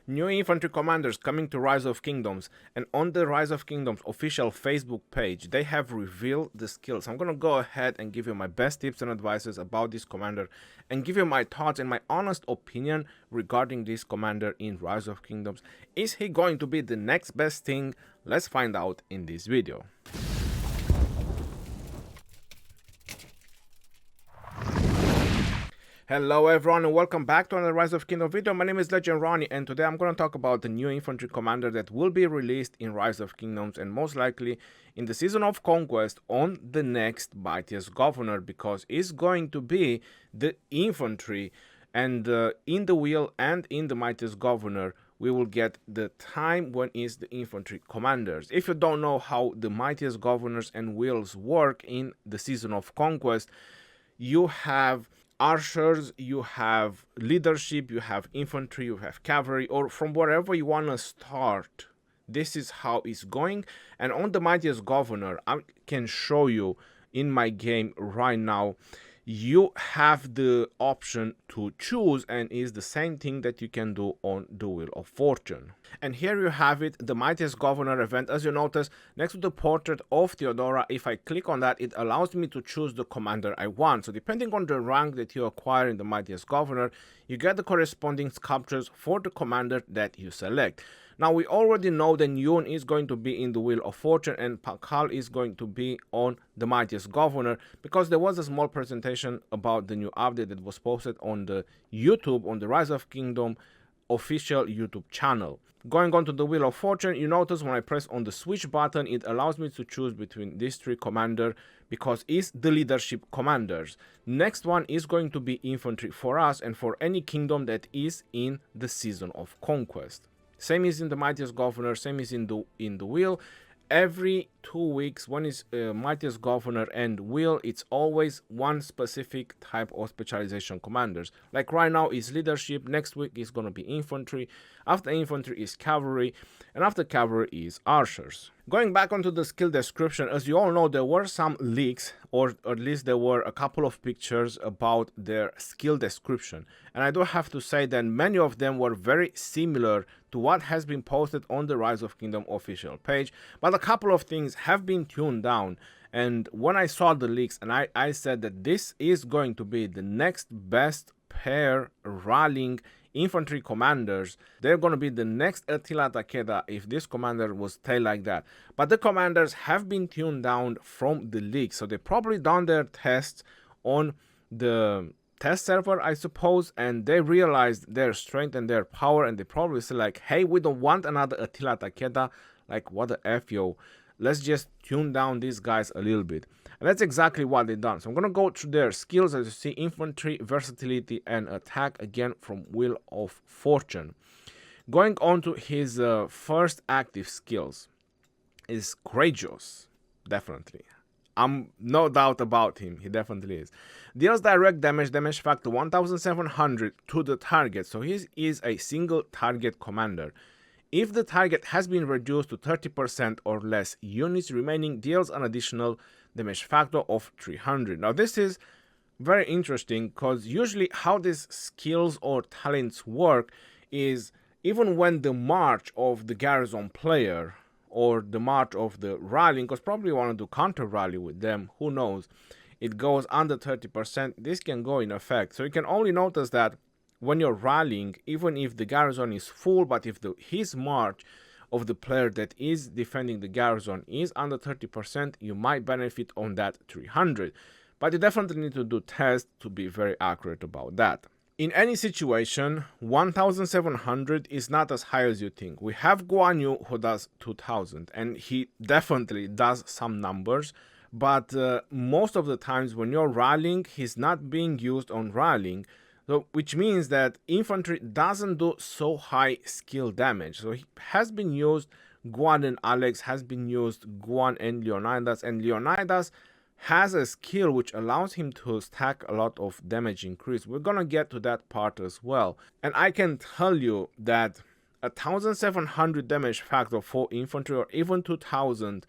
New infantry commanders coming to Rise of Kingdoms, and on the Rise of Kingdoms official Facebook page, they have revealed the skills. I'm gonna go ahead and give you my best tips and advices about this commander and give you my thoughts and my honest opinion regarding this commander in Rise of Kingdoms. Is he going to be the next best thing? Let's find out in this video. Hello everyone and welcome back to another Rise of Kingdom video. My name is Legend Ronnie and today I'm going to talk about the new infantry commander that will be released in Rise of Kingdoms and most likely in the Season of Conquest on the next Mightiest Governor, because it's going to be the infantry, and in the wheel and in the Mightiest Governor we will get the time when is the infantry commanders. If you don't know how the Mightiest Governors and wheels work in the Season of Conquest, you have archers, you have leadership, you have infantry, you have cavalry, or from wherever you want to start. This is how it's going. And on the Mightiest Governor, I can show you in my game right now, you have the option to choose, and is the same thing that you can do on the Wheel of Fortune. And here you have it, the Mightiest Governor event. As you notice, next to the portrait of Theodora, if I click on that, it allows me to choose the commander I want. So depending on the rank that you acquire in the Mightiest Governor, you get the corresponding sculptures for the commander that you select. Now we already know that Yun is going to be in the Wheel of Fortune and Pakal is going to be on the Mightiest Governor, because there was a small presentation about the new update that was posted on the YouTube, on the Rise of Kingdom official YouTube channel. Going on to the Wheel of Fortune, you notice when I press on the switch button, it allows me to choose between these three commanders because it's the leadership commanders. Next one is going to be infantry for us and for any kingdom that is in the Season of Conquest. Same is in the Mightiest Governor, same is in the wheel. Every 2 weeks, when it's Mightiest Governor and wheel, it's always one specific type of specialization commanders. Like right now is leadership, next week is going to be infantry, after infantry is cavalry, and after cavalry is archers. Going back onto the skill description, as you all know, there were some leaks, or at least there were a couple of pictures about their skill description. And I do have to say that many of them were very similar to what has been posted on the Rise of Kingdom official page, but a couple of things have been tuned down. And when I saw the leaks, and I said that this is going to be the next best pair rallying infantry commanders, they're going to be the next Attila Takeda if this commander will stay like that. But the commanders have been tuned down from the leak, so they probably done their tests on the test server, I suppose, and they realized their strength and their power, and they probably say like, hey, we don't want another Attila Takeda, like what the F, yo, let's just tune down these guys a little bit. And that's exactly what they done. So I'm gonna go through their skills. As you see, infantry, versatility, and attack, again from Wheel of Fortune. Going on to his first active skills is courageous, definitely. No doubt about him, he definitely is. Deals direct damage factor 1700 to the target, so he is a single target commander. If the target has been reduced to 30% or less, units remaining deals an additional damage factor of 300. Now this is very interesting, because usually how these skills or talents work is even when the march of the garrison player or the march of the rallying, because probably want to do counter rally with them, who knows, it goes under 30%, this can go in effect. So you can only notice that when you're rallying, even if the garrison is full, but if his march of the player that is defending the garrison is under 30%, you might benefit on that 300. But you definitely need to do tests to be very accurate about that. In any situation, 1700 is not as high as you think. We have Guan Yu who does 2000, and he definitely does some numbers, but most of the times when you're rallying, he's not being used on rallying. So, which means that infantry doesn't do so high skill damage. So he has been used, Guan and Alex has been used, Guan and Leonidas has a skill which allows him to stack a lot of damage increase. We're gonna get to that part as well. And I can tell you that 1700 damage factor for infantry, or even 2000,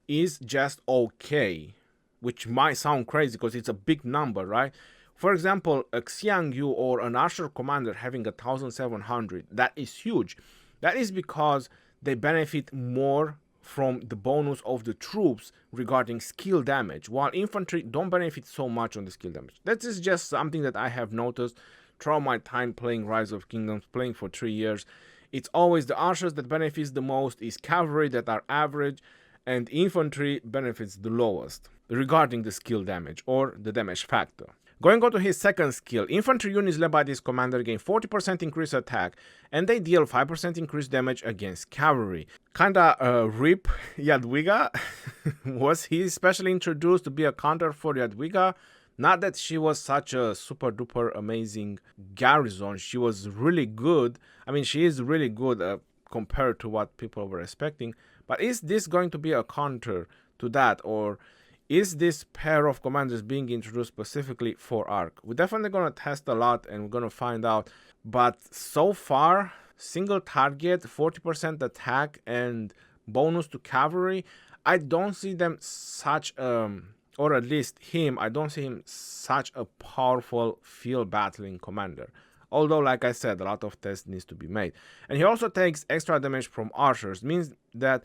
is just okay, which might sound crazy because it's a big number, right? For example, a Xiang Yu or an Archer commander having 1700, that is huge. That is because they benefit more from the bonus of the troops regarding skill damage, while infantry don't benefit so much on the skill damage. That is just something that I have noticed throughout my time playing Rise of Kingdoms, playing for 3 years. It's always the archers that benefits the most, is cavalry that are average, and infantry benefits the lowest regarding the skill damage or the damage factor. Going on to his second skill, infantry units led by this commander gain 40% increased attack, and they deal 5% increased damage against cavalry. Kinda rip Jadwiga. Was he specially introduced to be a counter for Jadwiga? Not that she was such a super duper amazing garrison. She was really good. I mean, she is really good compared to what people were expecting. But is this going to be a counter to that, or is this pair of commanders being introduced specifically for Arc? We're definitely going to test a lot and we're going to find out. But so far, single target, 40% attack and bonus to cavalry, I don't see them such or at least him, I don't see him such a powerful field battling commander. Although, like I said, a lot of tests needs to be made. And he also takes extra damage from archers. Means that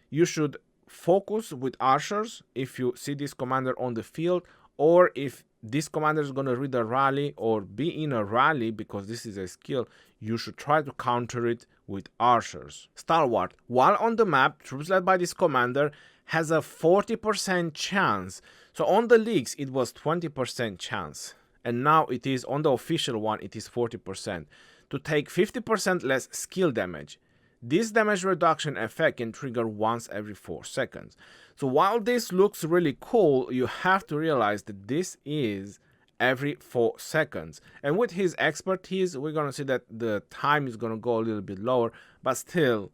you should focus with archers if you see this commander on the field, or if this commander is going to read a rally or be in a rally, because this is a skill, you should try to counter it with archers. Stalwart. While on the map, troops led by this commander has a 40% chance. So on the leaks, it was 20% chance. And now it is, on the official one, it is 40%. To take 50% less skill damage. This damage reduction effect can trigger once every 4 seconds. So while this looks really cool, you have to realize that this is every 4 seconds. And with his expertise, we're going to see that the time is going to go a little bit lower. But still,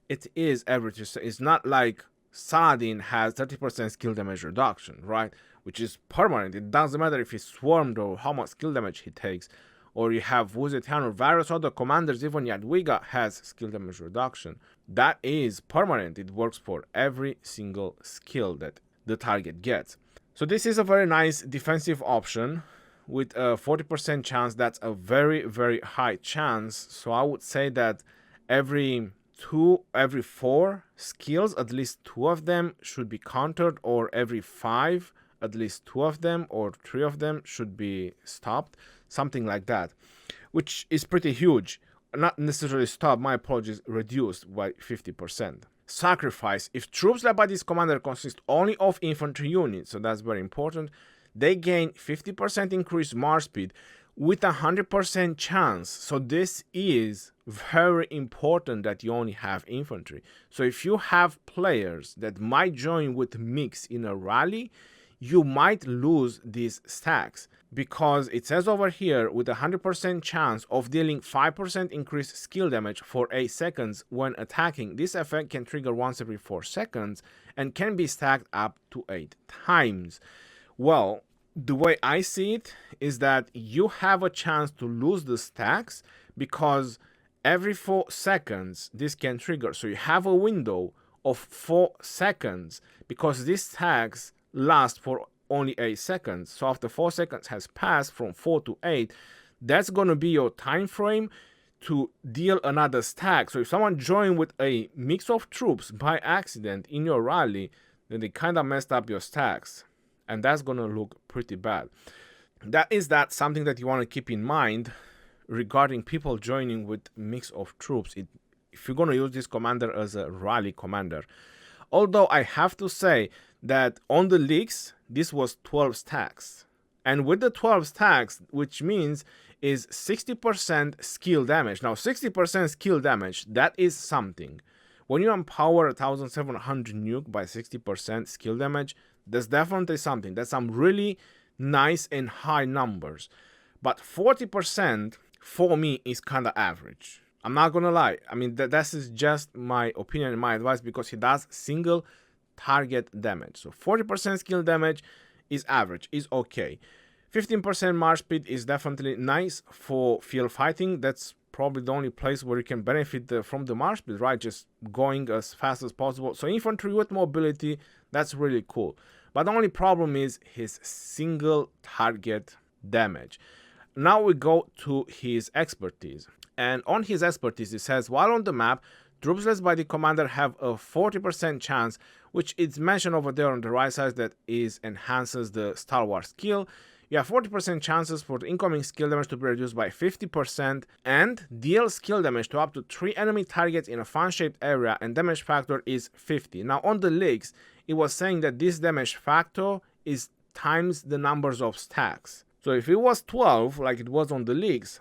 it is every 2 seconds. It's not like Saladin has 30% skill damage reduction, right? Which is permanent. It doesn't matter if he's swarmed or how much skill damage he takes. Or you have Wuzetian or various other commanders, even Jadwiga has skill damage reduction. That is permanent. It works for every single skill that the target gets. So this is a very nice defensive option with a 40% chance. That's a very, very high chance. So I would say that every 4 skills, at least 2 of them should be countered, or every 5, at least 2 of them or 3 of them should be stopped. Something like that, which is pretty huge. Not necessarily stopped, my apologies, reduced by 50%. Sacrifice. If troops led by this commander consist only of infantry units, so that's very important, they gain 50% increased march speed with 100% chance. So this is very important that you only have infantry. So if you have players that might join with mix in a rally, you might lose these stacks, because it says over here with a 100% chance of dealing 5% increased skill damage for 8 seconds when attacking. This effect can trigger once every 4 seconds and can be stacked up to 8 times. Well, the way I see it is that you have a chance to lose the stacks because every 4 seconds this can trigger. So you have a window of 4 seconds because these stacks last for only 8 seconds. So after 4 seconds has passed from 4 to 8, that's going to be your time frame to deal another stack. So if someone joined with a mix of troops by accident in your rally, then they kind of messed up your stacks, and that's going to look pretty bad. That's something that you want to keep in mind regarding people joining with mix of troops. If you're going to use this commander as a rally commander. Although I have to say that on the leaks, this was 12 stacks. And with the 12 stacks, which means is 60% skill damage. Now, 60% skill damage, that is something. When you empower 1700 nuke by 60% skill damage, that's definitely something. That's some really nice and high numbers. But 40% for me is kind of average. I'm not gonna lie. I mean, that is just my opinion and my advice, because he does single target damage. So 40% skill damage is average, is okay. 15% march speed is definitely nice for field fighting. That's probably the only place where you can benefit from the march speed, right? Just going as fast as possible. So infantry with mobility, that's really cool. But the only problem is his single target damage. Now we go to his expertise. And on his expertise, it says, while on the map, troops led by the commander have a 40% chance, which is mentioned over there on the right side, that is enhances the Star Wars skill. You have 40% chances for the incoming skill damage to be reduced by 50% and deal skill damage to up to 3 enemy targets in a fan-shaped area, and damage factor is 50. Now on the leaks, it was saying that this damage factor is times the numbers of stacks. So if it was 12 like it was on the leaks,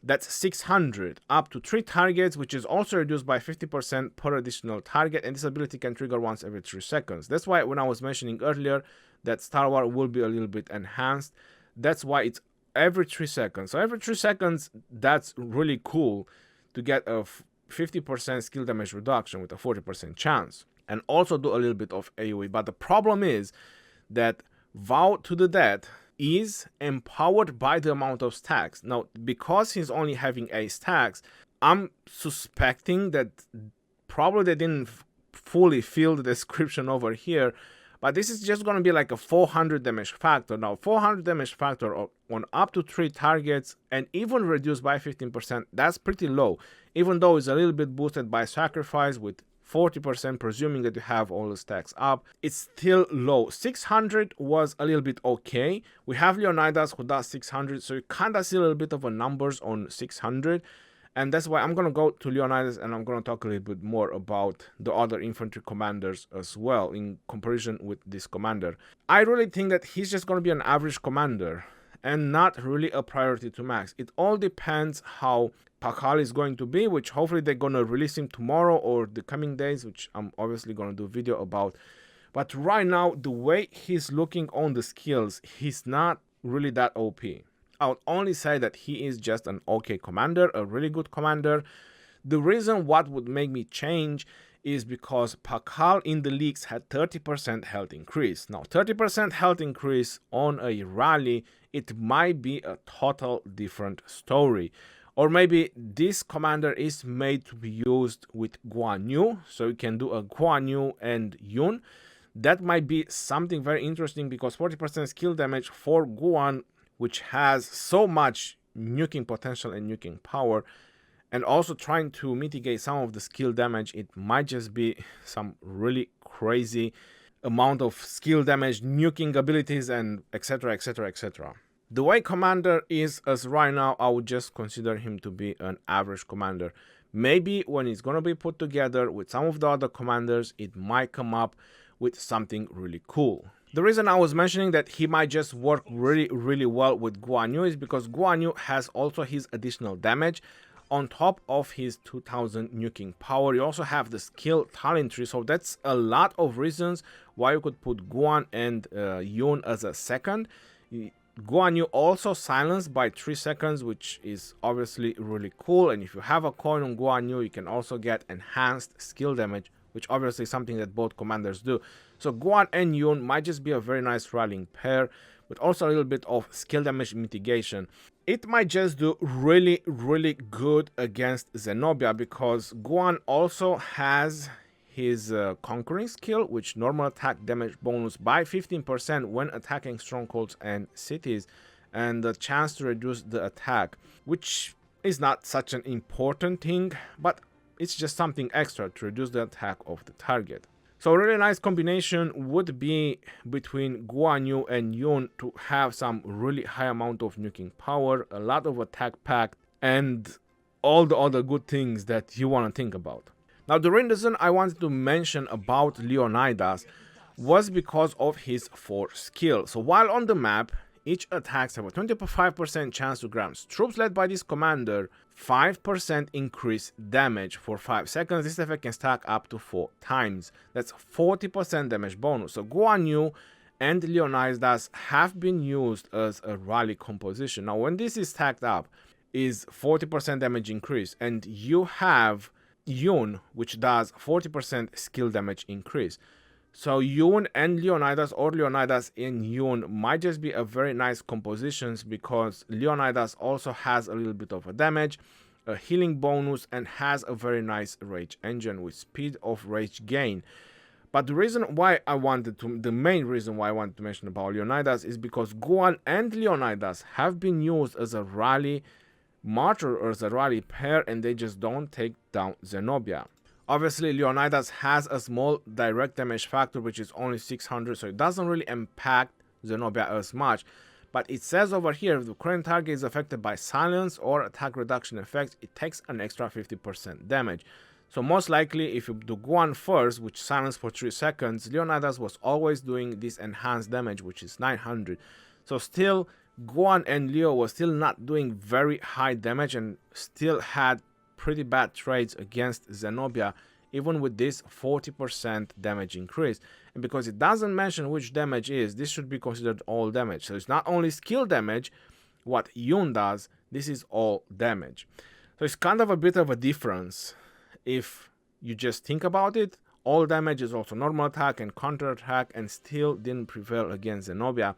that's 600 up to 3 targets, which is also reduced by 50% per additional target, and this ability can trigger once every 3 seconds. That's why when I was mentioning earlier that Star Wars will be a little bit enhanced, that's why it's every 3 seconds. So every 3 seconds, that's really cool to get a 50% skill damage reduction with a 40% chance, and also do a little bit of AoE. But the problem is that Vow to the Dead is empowered by the amount of stacks. Now, because he's only having 8 stacks, I'm suspecting that probably they didn't fully fill the description over here, but this is just going to be like a 400 damage factor. Now, 400 damage factor on up to 3 targets and even reduced by 15%, that's pretty low. Even though it's a little bit boosted by sacrifice with 40%, presuming that you have all the stacks up, it's still low. 600 was a little bit okay. We have Leonidas who does 600, so you kind of see a little bit of a numbers on 600. And that's why I'm going to go to Leonidas, and I'm going to talk a little bit more about the other infantry commanders as well in comparison with this commander. I really think that he's just going to be an average commander and not really a priority to max. It all depends how Pakal is going to be, which hopefully they're going to release him tomorrow or the coming days, which I'm obviously going to do a video about. But right now, the way he's looking on the skills, he's not really that OP. I would only say that he is just an okay commander, a really good commander. The reason what would make me change is because Pakal in the leaks had 30% health increase. Now, 30% health increase on a rally, it might be a total different story. Or maybe this commander is made to be used with Guan Yu, so you can do a Guan Yu and Yun. That might be something very interesting, because 40% skill damage for Guan, which has so much nuking potential and nuking power, and also trying to mitigate some of the skill damage, it might just be some really crazy amount of skill damage, nuking abilities, and etc, etc, etc. The way commander is as right now, I would just consider him to be an average commander. Maybe when it's going to be put together with some of the other commanders, it might come up with something really cool. The reason I was mentioning that he might just work really well with Guan Yu is because Guan Yu has also his additional damage. On top of his 2000 nuking power, you also have the skill talent tree, so that's a lot of reasons why you could put Guan and Yun as a second. Guan Yu also silenced by 3 seconds, which is obviously really cool, and if you have a coin on Guan Yu, you can also get enhanced skill damage, which obviously is something that both commanders do. So Guan and Yun might just be a very nice rallying pair, with also a little bit of skill damage mitigation. It might just do really good against Zenobia, because Guan also has his conquering skill, which normal attack damage bonus by 15% when attacking strongholds and cities, and the chance to reduce the attack, which is not such an important thing, but it's just something extra to reduce the attack of the target. So a really nice combination would be between Guan Yu and Yun to have some really high amount of nuking power, a lot of attack pack, and all the other good things that you want to think about. Now, the reason I wanted to mention about Leonidas was because of his 4 skill. So while on the map, each attacks have a 25% chance to grant troops led by this commander 5% increase damage for 5 seconds. This effect can stack up to 4 times. That's 40% damage bonus. So Guan Yu and Leonidas have been used as a rally composition. Now, when this is stacked up, is 40% damage increase, and you have Yun, which does 40% skill damage increase. So Yun and Leonidas, or Leonidas and Yun, might just be a very nice compositions, because Leonidas also has a little bit of a damage, a healing bonus, and has a very nice rage engine with speed of rage gain. But the main reason why I wanted to mention about Leonidas is because Guan and Leonidas have been used as a rally marcher or as a rally pair, and they just don't take down Zenobia. Obviously, Leonidas has a small direct damage factor, which is only 600, so it doesn't really impact Zenobia as much. But it says over here, if the current target is affected by silence or attack reduction effects, it takes an extra 50% damage. So most likely, if you do Guan first, which silence for 3 seconds, Leonidas was always doing this enhanced damage, which is 900. So still, Guan and Leo was still not doing very high damage and still had pretty bad trades against Zenobia, even with this 40% damage increase. And because it doesn't mention which damage is, this should be considered all damage. So it's not only skill damage, what Yun does, this is all damage. So it's kind of a bit of a difference. If you just think about it, all damage is also normal attack and counter attack, and still didn't prevail against Zenobia.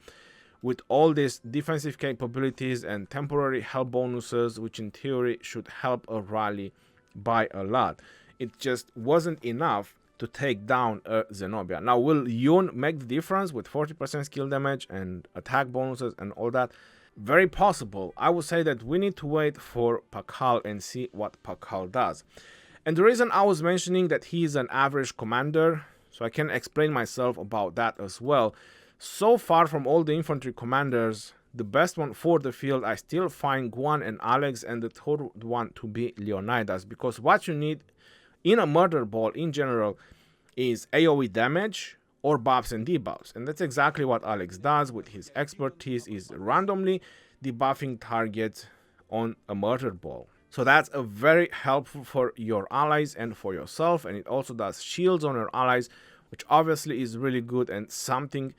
With all these defensive capabilities and temporary health bonuses, which in theory should help a rally by a lot, it just wasn't enough to take down Zenobia. Now, will Yun make the difference with 40% skill damage and attack bonuses and all that? Very possible. I would say that we need to wait for Pakal and see what Pakal does. And the reason I was mentioning that he is an average commander, so I can explain myself about that as well. So far from all the infantry commanders, the best one for the field, I still find Guan and Alex, and the third one to be Leonidas, because what you need in a murder ball in general is AoE damage or buffs and debuffs. And that's exactly what Alex does with his expertise, is randomly debuffing targets on a murder ball. So that's a very helpful for your allies and for yourself, and it also does shields on your allies, which obviously is really good and something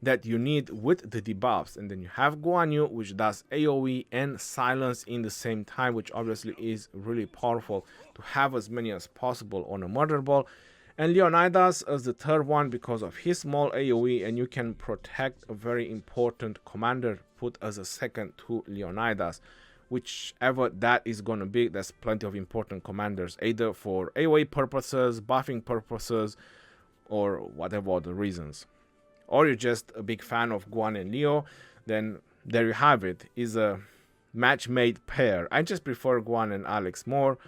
that you need with the debuffs. And then you have Guan Yu, which does AoE and silence in the same time, which obviously is really powerful to have as many as possible on a murder ball. And Leonidas as the third one because of his small AoE, and you can protect a very important commander put as a second to Leonidas. Whichever that is going to be, there's plenty of important commanders, either for AoE purposes, buffing purposes, or whatever other reasons. Or you're just a big fan of Guan and Leo, then there you have it. Is a match-made pair. I just prefer Guan and Alex more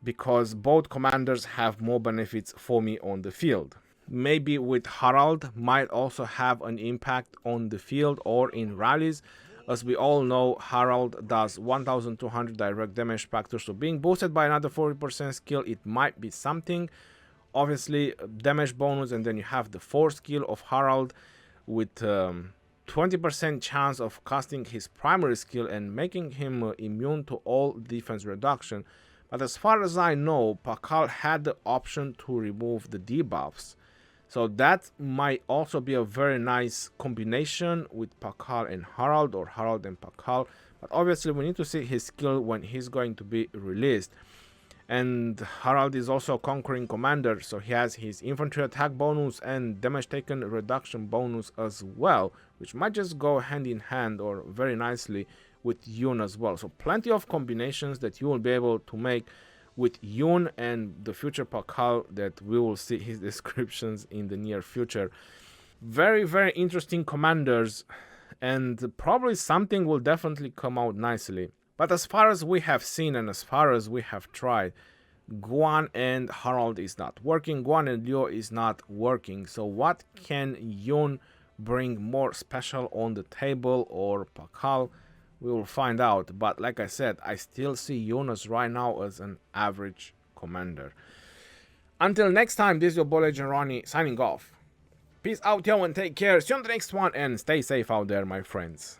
because both commanders have more benefits for me on the field. Maybe with Harald might also have an impact on the field or in rallies. As we all know, Harald does 1200 direct damage factor, so being boosted by another 40% skill, it might be something. Obviously, damage bonus, and then you have the 4 skill of Harald with 20% chance of casting his primary skill and making him immune to all defense reduction. But as far as I know, Pakal had the option to remove the debuffs. So that might also be a very nice combination with Pakal and Harald, or Harald and Pakal. But obviously we need to see his skill when he's going to be released. And Harald is also a conquering commander, so he has his infantry attack bonus and damage taken reduction bonus as well, which might just go hand in hand or very nicely with Yun as well. So plenty of combinations that you will be able to make with Yun and the future Pakal that we will see his descriptions in the near future. Very, very interesting commanders, and probably something will definitely come out nicely. But as far as we have seen and as far as we have tried, Guan and Harald is not working, Guan and Leo is not working. So what can Yun bring more special on the table, or Pakal? We will find out, but like I said, I still see Yunus right now as an average commander. Until next time, this is your boy Legend Ronnie signing off. Peace out, yo, and take care. See you on the next one, and stay safe out there, my friends.